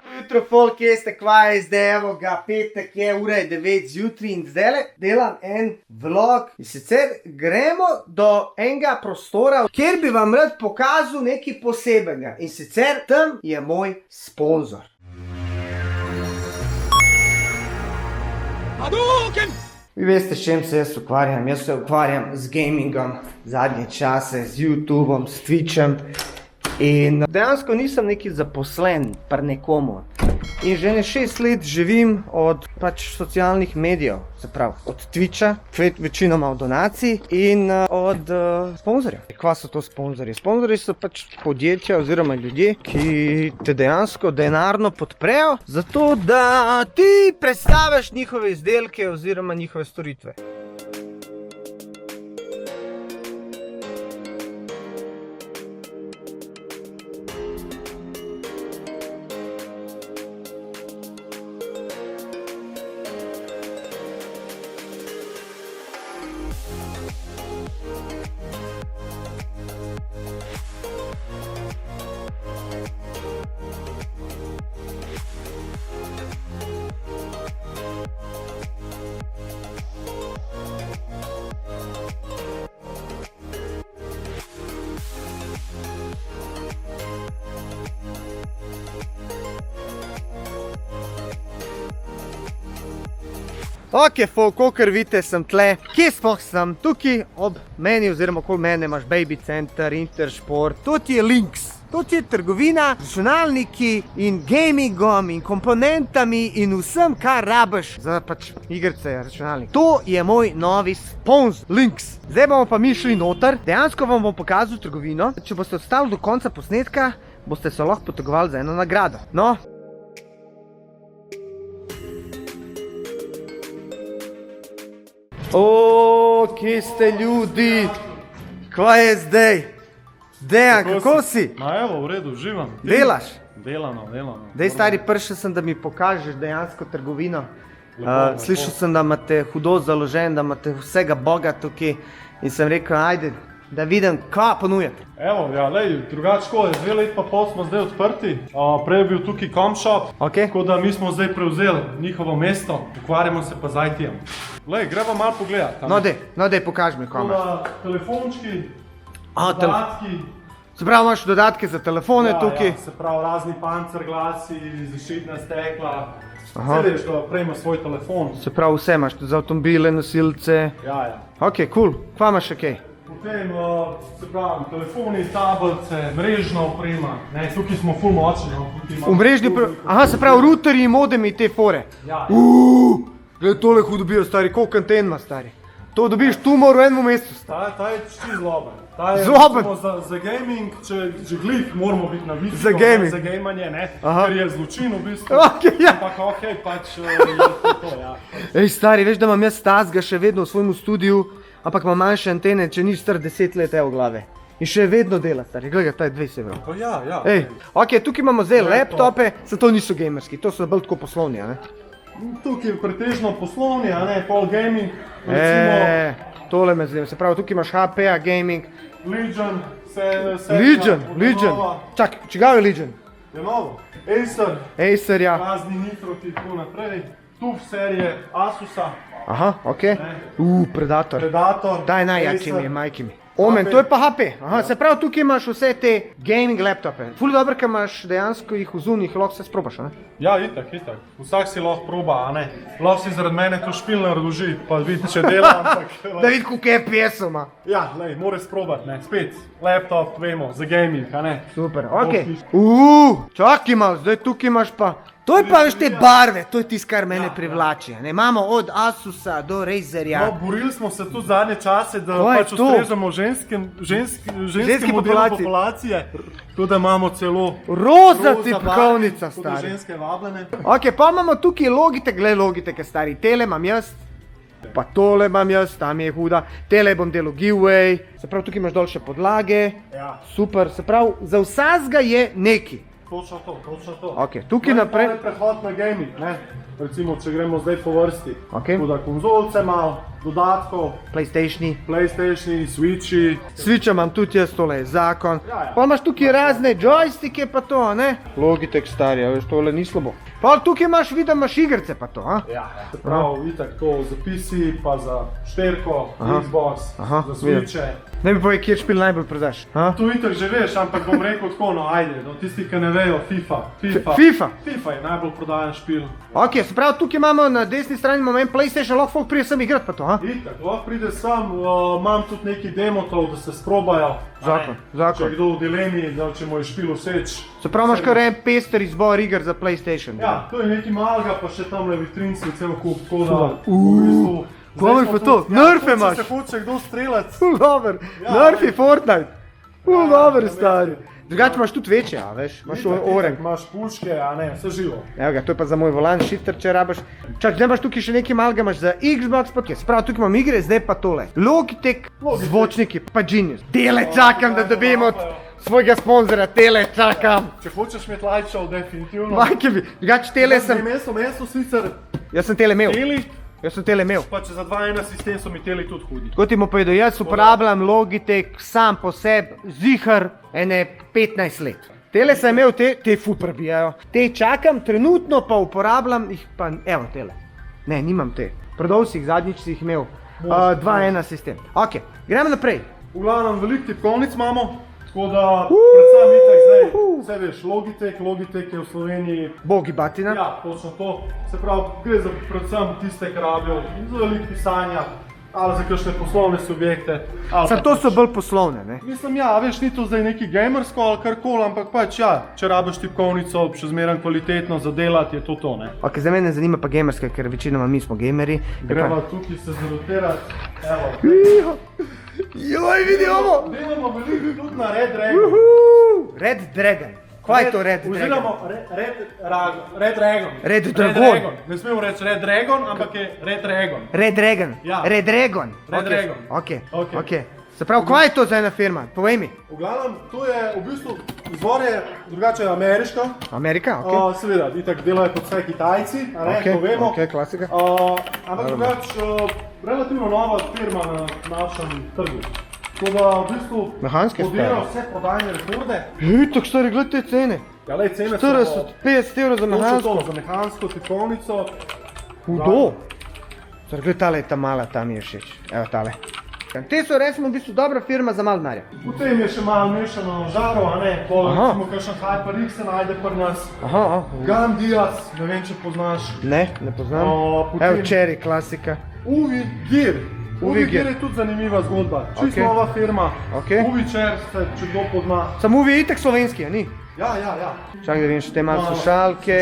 Jutro, folk, kje ste, kva je zdaj, evo ga, petek je, ura je 9 zjutraj in zdaj delam en vlog. In sicer gremo do enega prostora, kjer bi vam rad pokazal nekaj posebnega. In sicer tam je moj sponzor. Vi veste, s čem se jaz ukvarjam. Jaz se ukvarjam z gamingom zadnje čase, z YouTubeom, s Twitchem. In dejansko nisem neki zaposlen pri nekomu. In že 6 let živim od socialnih medijev, se pravi od Twitcha, večinoma od donacij in od sponzorjev. Kva so to sponzorji? Sponzorji so podjetja oziroma ljudje, ki te dejansko denarno podprejo, zato da ti predstaviš njihove izdelke oziroma njihove storitve. Ok, folk, kakor vidite, sem tle. Kje sploh sem? Tukaj ob meni oziroma okoli mene imaš Baby Center, Intersport, tudi je Links. Tudi je trgovina z računalniki in gamingom in komponentami in vsem, kar rabiš za igrice, računalnik. To je moj novi sponzor, Links. Zdaj bomo pa mi šli noter. Dejansko vam bom pokazal trgovino. Če boste ostali do konca posnetka, boste se lahko potegovali za eno nagrado. No. O, kje ste ljudi? Kva je zdaj? Dejan, kako si? Ma evo, v redu, živam. Delaš? Delano. Dej, stari, prišel sem, da mi pokažeš dejansko trgovino. Slišal sem, da imate hudo založen, da imate vsega boga tukaj. In sem rekel, ajde, da vidim, kva ponujete. Evo, ja, lej, drugačko je, 2 let pa pol smo zdaj odprti. Prej je bil tukaj Comshop, tako da mi smo zdaj prevzeli njihovo mesto, ukvarjamo se pa z IT-em. Lej, gremo malo pogledati. No dej, pokaži mi, kva imaš. Telefončki, dodatki. Se pravi, imaš dodatke za telefone tukaj? Ja, se pravi, razni pancerglasi, zaščitna stekla. Vse veš, da prej imaš svoj telefon. Se pravi, vse imaš, za avtomobile, nosilce. Ja. Ok, cool. Kva imaš še kaj? Potem, se pravi, telefoni, tablice, mrežna oprema. Tukaj smo ful močni. V mrežni opremi? Aha, se pravi, routerji, modemi, te fore. Ja. Gled, tole hudo dobijo, stari, koliko anten ima, stari. To dobiš tumor v enem mesecu. Ta je čti zloben. Zloben? Za gaming, če glih, moramo biti na vidiku. Za gaming? Za gamanje, ne. Ker je zločin v bistvu. Ampak okej, je to, ja. Ej, stari, veš, da imam jaz Tazga še vedno v svojemu studiu, ampak imam manjše antene, če ni star 10 let v glave. In še vedno dela, stari. Gledaj, ta je 20 evrov. Ja. Ej, ok, tukaj imamo zdaj laptope, se to niso gamerski, to so bolj tako poslovni, a ne? Tukaj je pretežno poslovni, a ne, pol gaming. Tole me zanima, se pravi, tukaj imaš HP-a, gaming. Legion, Legion. Čak, čigav je Legion? Je novo. Acer, ja. Razni Nitroti, tako naprej. TUF serije Asusa. Aha, ok. Predator. Daj najjači mi je, majki mi. Omen, to je pa HP. Aha, se pravi, tukaj imaš vse te gaming laptope. Ful dobro, ker imaš dejansko jih v zunjih, lahko se sprobaš, a ne? Ja, itak. Vsak si lahko proba, a ne? Lahko si zaradi mene to špilno razloži, pa vidi, če dela, ampak... Da vidi, koliko je FPS-ov ima. Ja, lej, moraš sprobati, ne? Spet, laptop, vemo, za gaming, a ne? Super, ok. Čakaj malo, zdaj tukaj imaš pa... To je pa veš te barve, to je tisto, kar mene privlači. Imamo od Asusa do Razerja. No, borili smo se tu zadnje čase, da ustrežemo ženske modele populacije. Tudi imamo celo roza tipkovnica, stari. Tudi ženske vabljene. Ok, pa imamo tukaj Logitech, gled Logitech, stari. Tele imam jaz, pa tole imam jaz, tam je huda. Tele bom delal giveaway, se pravi, tukaj imaš dol še podlage. Super, se pravi, za vsazga je neki. Točno to. Ok, tukaj naprej. To je prehod na gaming, ne? Recimo, če gremo zdaj po vrsti. Tako da konzolce malo, dodatkov, PlayStationi. PlayStationi, Switchi. Switcha imam tudi jaz, tole je zakon. Ja. Pa imaš tukaj razne joystike pa to, ne? Logitech stari, a veš, tole ni slabo. Pa tukaj imaš, vidim, imaš igrice pa to, a? Ja, se pravi, itak to za PC, pa za šterko, Xbox, za Switche. Ne bi povedal, kjer špil najbolj prodaš, a? Tu itak že veš, ampak bom rekel tako, no ajde, no tisti, ki ne vejo, FIFA. FIFA je najbolj prodajan špil. Ok, se pravi, tukaj imamo na desni strani moment PlayStation, lahko folk pride sem igrat pa to, a? Itak, lahko pride sam, imam tudi neki demotov, da se sprobajo. Zakon. Če kdo v dilemi, da če mu je špil všeč. Se pravi, imaš kar en pester izbor iger za PlayStation. Ja, to je neki malega, pa še tamle vitrinci cel kup, tako da Kaj pa to? Nerfe imaš? Če se hoče kdo streljati. Dober, Nerfi Fortnite. Dober, stari. Drugače imaš tudi večje, a veš, imaš orange. Imaš puške, a ne, vse živo. Evo ga, to je pa za moj volan, shifter, če rabaš. Čak, zdaj imaš tukaj še nekaj malega, imaš za Xbox, pa tukaj. Sprav, tukaj imam igre, zdaj pa tole. Logitech, zvočniki, pa Genius. Tele čakam, da dobim od svojega sponzora, tele čakam. Če hočeš imeti light show, definitivno. Majke bi, drugače tele sem... Mesto sicer... Jaz sem tele imel. Teli? Jaz sem tele imel. Pa če za 2.1 sistem so mi teli tudi hudi. Tako ti mu povedal, jaz uporabljam Logitech sam po sebi, zihar, ene 15 let. Tele sem imel, te ful prebijajo. Te čakam, trenutno pa uporabljam jih pa, evo tele. Ne, nimam te. Prodal si jih, zadnjič si jih imel. 2.1 sistem. Ok, gremo naprej. V glavnem, veliko tipkovnic imamo. Tako da, predvsem itak zdaj, vse veš, Logitech je v Sloveniji... Bogi batina. Ja, točno to. Se pravi, gre za predvsem tiste, ki rabijo za veliko pisanja, ali za kakšne poslovne subjekte. Sam to so bolj poslovne, ne? Mislim, ja, veš, ni to zdaj neki gamersko ali karkoli, ampak pač ja, če rabiš tipkovnico, še zmeraj kvalitetno za delati, je to, ne. Ok, za mene zanima pa gamerska, ker večinoma mi smo gameri. Gremo tukaj se zarotirati, evo. Joj, vidi ovo! Delamo veliko tudi na Red Dragon. Red Dragon. Kaj je to Red Dragon? Oziroma Red Dragon. Red Dragon. Ne smemo reči Red Dragon, ampak je Red Dragon. Red Dragon. Ja. Red Dragon. Red Dragon. Ok. Se pravi, kaj je to za ena firma? Povej mi. V glavnem, to je v bistvu, izvor je drugače ameriška. Amerika, ok. Seveda, itak delajo kot vse Kitajci, a ne, to vemo. Ok, klasika. Ampak drugače, relativno nova firma na našem trgu. Tako da v bistvu podira vse prodajne rekorde. Tako stari, gled te cene. Ja, lej, cene 40-50 evrov za mehansko. za mehansko tipkovnico. Hudo. Stari, gled tale je ta mala, ta mi je všeč. Evo tale. Te so recimo v bistvu dobra firma za malo denarja. Potem je še malo mešano žaro, a ne, recimo kakšen HyperX se najde pri nas. Gamdias, ne vem, če poznaš. Ne poznam. Evo Cherry, klasika. Uvi Gear. Uvi Gear je tudi zanimiva zgodba. Čisto nova firma. Uvi Cher, če kdo pozna. Sam Uvi je itak slovenski, a ni? Ja. Čakaj, da vidim še te malo slušalke.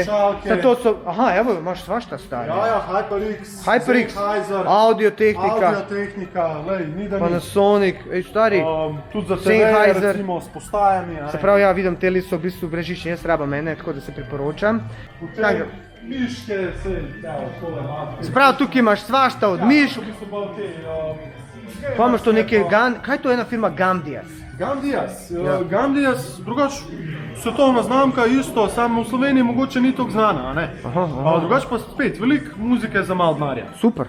To so, aha, evo, imaš svašta stari. Ja, HyperX, Sennheiser, Audio-Technica, lej, ni da ni. Panasonic, stari. Tudi za TV, recimo, s postajami. Se pravi, ja, vidim, teli so v bistvu brežični, jaz rabam mene, tako da se priporočam. Miške, tole matke. Se pravi, tukaj imaš svašta od mišk. Pa imaš to neke, kaj to je ena firma Gamdias? Gamdias, drugač, svetovna znamka isto, samo v Sloveniji mogoče ni toliko znana, a ne? Drugač pa spet, veliko muzike za malo denarja. Super.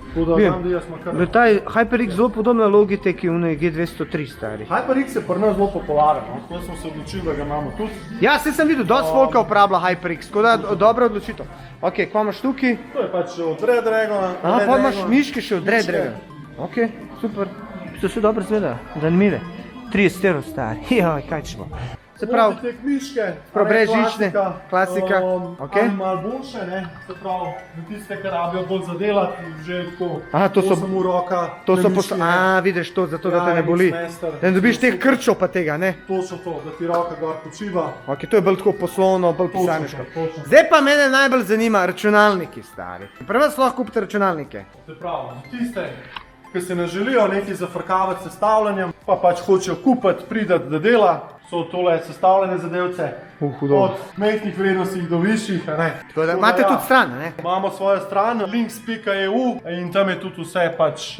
Taj HyperX zelo podobna Logitech je v G203 stari. HyperX je pri nas zelo popularen, tako smo se odločili, da ga imamo tudi. Ja, se sem videl, dosti folka uporablja HyperX, tako da dobra odločitev. Ok, kaj imaš tukaj? To je pač od Red Dragona. Aha, pa imaš miške še od Red Dragona. Ok, super. So vse dobro zgleda, zanimive. 30 evrov stari, joj, kaj ćemo. Se pravi, brežične, klasika, ok. Ali malo boljše, ne, se pravi, tiste, ki rabijo bolj za delati, že tako, 8 roka. To so vidiš to, zato da te ne boli. Da ne dobiš teh krčov pa tega, ne. Točno to, da ti roka gor počiva. Ok, to je bolj tako poslovno, bolj pisarniško. Zdaj pa mene najbolj zanima računalniki stari. Pri vas lahko kupite računalnike. Se pravi, tiste, ki se ne želijo nekaj zafrkavati s sestavljanjem, pa pač hočejo kupiti, pridati do dela, so tole sestavljene zadevce. Od majhnih vrednostih do višjih, a ne. Tako da imate tudi stran, ne? Imamo svojo stran, links.eu in tam je tudi vse pač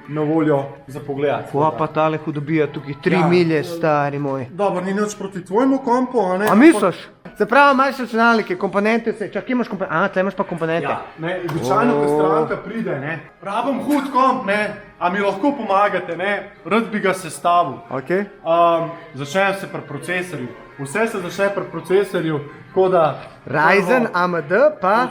na voljo za pogledati. Kva pa tale hudobija tukaj, 3 milje, stari moj. Dobro, ni nič proti tvojemu kompu, a ne. A misliš? Se pravi, imaš računalnike, komponente, kje imaš komponente? Tle imaš pa komponente. Ja, običajno, ko stranka pride, rabim hud komp, a mi lahko pomagate, rad bi ga sestavil. Okay. Začnejo se pri procesorju. Vse se začne pri procesorju, tako da... Ryzen, AMD, pa...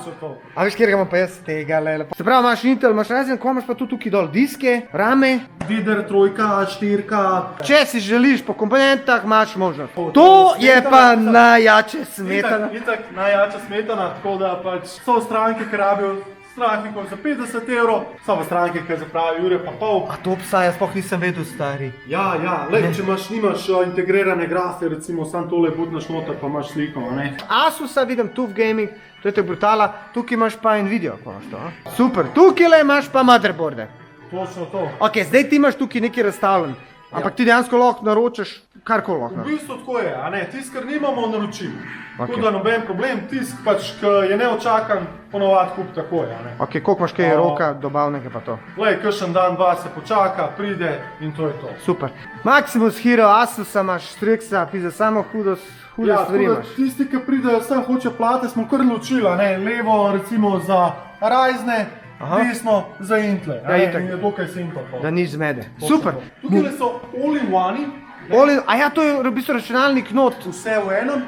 A veš, kjer ga imam pa jaz tega, lele. Se pravi, imaš Intel, imaš Ryzen, ko imaš pa tudi tukaj dol diske, rame. Dider, trojka, štirka... Če si želiš po komponentah, imaš možnost. To je pa najjače smetana. Itak najjača smetana, tako da pač so stranke, ki rabijo strahnikov za 50 €, so pa stranke, ki zapravijo ure pa pol. A to obstaja, sploh nisem vedel, stari. Ja, če nimaš integrirane grafe, recimo sam tole butnaš noter, pa imaš sliko, ne? Asusa vidim tu v gaming, to je tako brutala, tukaj imaš pa Nvidia, ko imaš to. Super, tukaj le imaš pa motherboarde. Točno to. Ok, zdaj ti imaš tukaj nekaj razstavljen, ampak ti dejansko lahko naročaš karkoli lahko. V bistvu tako je, tisk, ker nimamo naročil. Tako da noben problem, tisk pač, ki je neočakan, ponovadi kup takoj, Ok, koliko imaš kaj roka, dobavnega pa to? Lej, kakšen dan, dva se počaka, pride in to je to. Super. Maximus Hero, Asusa imaš, Strixa, pizza, samo hude stvari imaš. Tisti, ki pridejo, sem hoče plate, smo kar ločila, levo recimo za Ryzene, desno za Intle. In je dokaj simpel. Da ni zmede. Super. Tukaj so all-in-one. A ja, to je v bistvu računalnik not. Vse v enem.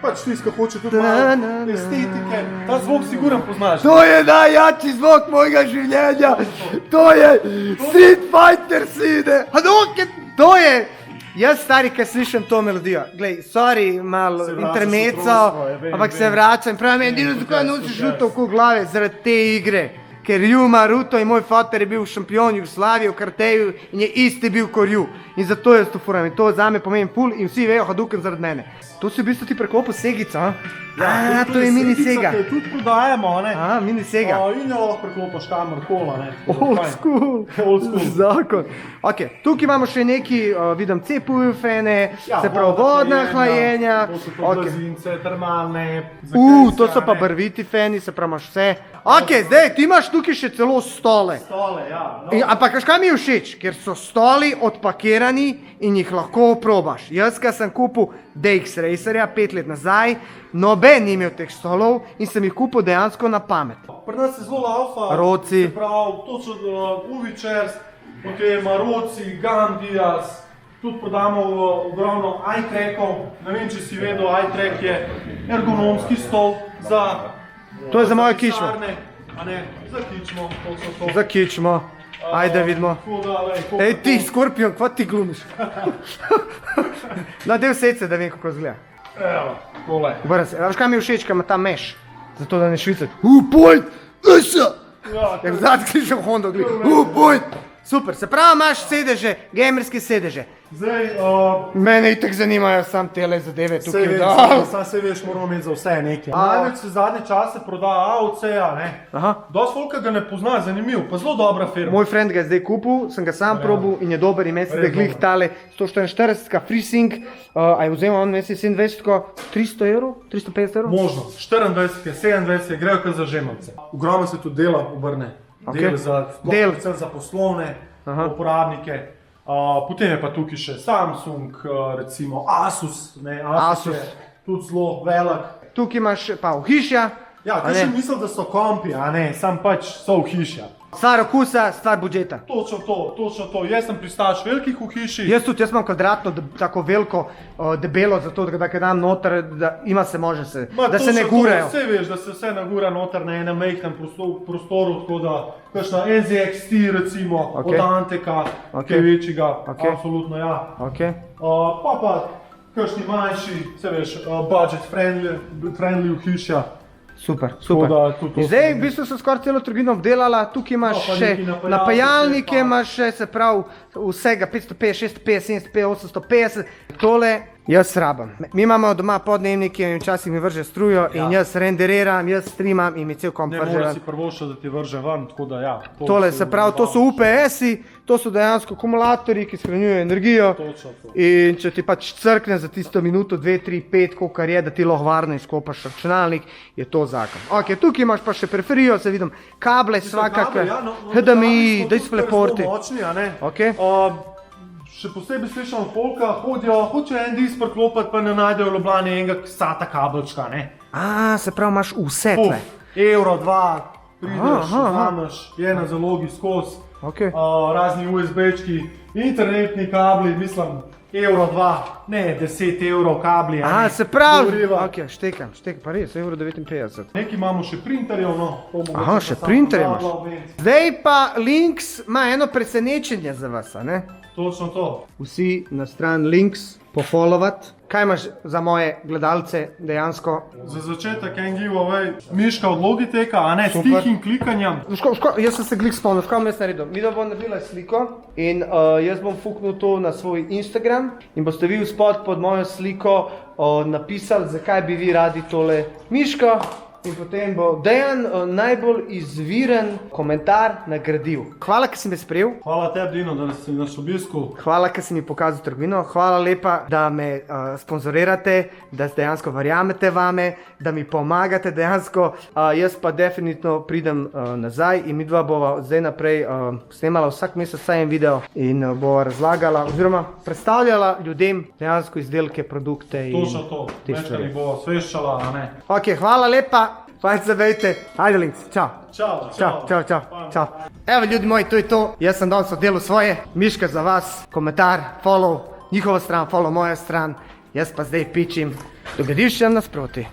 Pač tisti, ki hoče tudi malo estetike. Ta zvok siguran poznaš. To je najjači zvok mojega življenja. To je Street Fighter sine. To je... Jaz, stari, ki slišim to melodijo. Glej, sorry, malo intermezzo, ampak se vračam. Pravim, edino zakaj nosiš žuto v glave zaradi te igre. Ker Ryu Maruto in moj foter je bil šampion Jugoslavije v karteju in je isti bil kot Ryu. In zato jaz to furam in to zame pomeni ful in vsi vejo Hadouken zaradi mene. To si v bistvu ti preklopil Segico, a? Ja, to je mini Sega. Segica, ki jo tudi prodajamo, ne? Mini Sega. In jo lahko preklopiš kamorkoli, ne? Old school. Zakon. Ok, tukaj imamo še neki, vidim, CPU fene, se pravi vodna hlajenja. To so pa blazince, termalne. To so pa barviti feni, se pravi imaš vse. Ok, zdaj, ti imaš tukaj še celo stole. Stole, ja. Ampak kaj mi je všeč? Ker so stoli odpakirani in jih lahko probaš. Jaz, ko sem kupil DX Racerja 5 let nazaj, noben ni imel teh stolov in sem jih kupil dejansko na pamet. Pri nas je zelo laufa. Roci. Se pravi, to so Uvičers, potem Roci, Gandias, tudi prodamo ogromno iTrackov. Ne vem, če si vedel, iTrack je ergonomski stol za... To je za mojo kičmo. Za kičmo, to so to. Za kičmo. Ajde, vidimo. Ej, ti, Skorpion, kva ti glumiš? Na del sece, da vem, kako zgleda. Evo, tole. Veš, kaj mi je všeč, kaj ima ta meš? Zato, da ne švicati. Point! Esa! Jak zadnji klišem Hondo gleda. Point! Super, se pravi, imaš sedeže, gamerske sedeže. Zdaj, mene itak zanimajo sam tele zadeve tukaj. Se veš, moramo imeti za vse nekaj. Največ se zadnje čase proda AOC-a, ne? Dost folka ga ne pozna, zanimiv, pa zelo dobra firma. Moj friend ga je zdaj kupil, sem ga sam probil in je dober in meni se da glih tale 144 FreeSync, a je vzel on meni 27, 300 €, 350 €? Možno, 24, 27, grejo kar za žemalce. Ogromno se tudi dela obrne. Del za poslovne uporabnike. Potem je pa tukaj še Samsung, recimo Asus. Asus je tudi zelo velik. Tukaj imaš pa ohišja. Ja, ti si mislil, da so kompi, a ne, sam pač so ohišja. Stvar okusa, stvar budžeta. Točno to. Jaz sem pristaš velikih ohišij. Jaz vam kvadratno, tako veliko, debelo, zato da ga dam noter, da ima se može se, da se ne gurejo. Vse veš, da se vse nagura noter na enem majhnem prostoru, tako da kakšna NZXT recimo, od Anteka, kaj večjega, absolutno ja. Pa kakšni manjši, vse veš, budget friendly ohišja. Super. In zdaj v bistvu so skoraj celo trgovino obdelala, tukaj imaš še napajalnike, imaš še, se pravi, vsega 550, 650, 750, 850, tole jaz rabam. Mi imamo doma podnevnike in včasih mi vrže strujo in jaz renderiram, jaz streamam in mi cel komp vrže ven. Ne mora si prvošča, da ti vrže ven, tako da ja. Tole, se pravi, to so UPS-i, to so dejansko akumulatorji, ki shranjujejo energijo. In če ti pač crkne za tisto minuto, 2, 3, 5, kolikor je, da ti lahko varno izkopaš računalnik, je to zakon. Ok, tukaj imaš pa še periferijo, se vidim, kable svakakve, HDMI, DisplayPorti. še posebej slišam v Polka, hočejo en disk priklopiti, pa ne najdejo v Ljubljani enega sata kabelčka, ne. Se pravi, imaš vse tle. Euro, 2, prideš, vzameš, je na zalogi skozi, Okay. Razni USB-čki, internetni kabli, mislim, euro, 2, ne 10 evrov kabli. Se pravi, ok, štekam, pa res, euro 59. Nekaj imamo še printerjev, no. Še printerje imaš. Zdaj pa Lynx ima eno presenečenje za vas, a ne? Točno to. Vsi na stran Lynx pofollowat. Kaj imaš za moje gledalce dejansko? Za začetek en giveaway, miška od Logiteka, a ne, s tihim klikanjem. Jaz sem se glih spomnil, kaj bom jaz naredil. Midva bom naredila sliko in jaz bom fuknil to na svoj Instagram in boste vi spod pod mojo sliko napisali, zakaj bi vi radi tole miško. In potem bo Dejan najbolj izviren komentar nagradil. Hvala, ker si me sprejel. Hvala tebi, Dino, da si nas obisku. Hvala, ker si mi pokazal trgovino. Hvala lepa, da me sponzorirate, da dejansko verjamete vame, da mi pomagate dejansko. Jaz pa definitivno pridem nazaj in midva bova zdaj naprej snemala vsak mesec en video in bova razlagala oziroma predstavljala ljudem dejansko izdelke, produkte in Točno to, večkrat jih bova sveščala, a ne. Ok, hvala lepa. Fajn se vejte. Ajde, Lynx. Čau. Čau. Evo ljudi moji, to je to. Jaz sem danes oddelal svoje. Miška za vas. Komentar, follow njihova stran, follow moja stran. Jaz pa zdaj pičim do gledišča nasproti.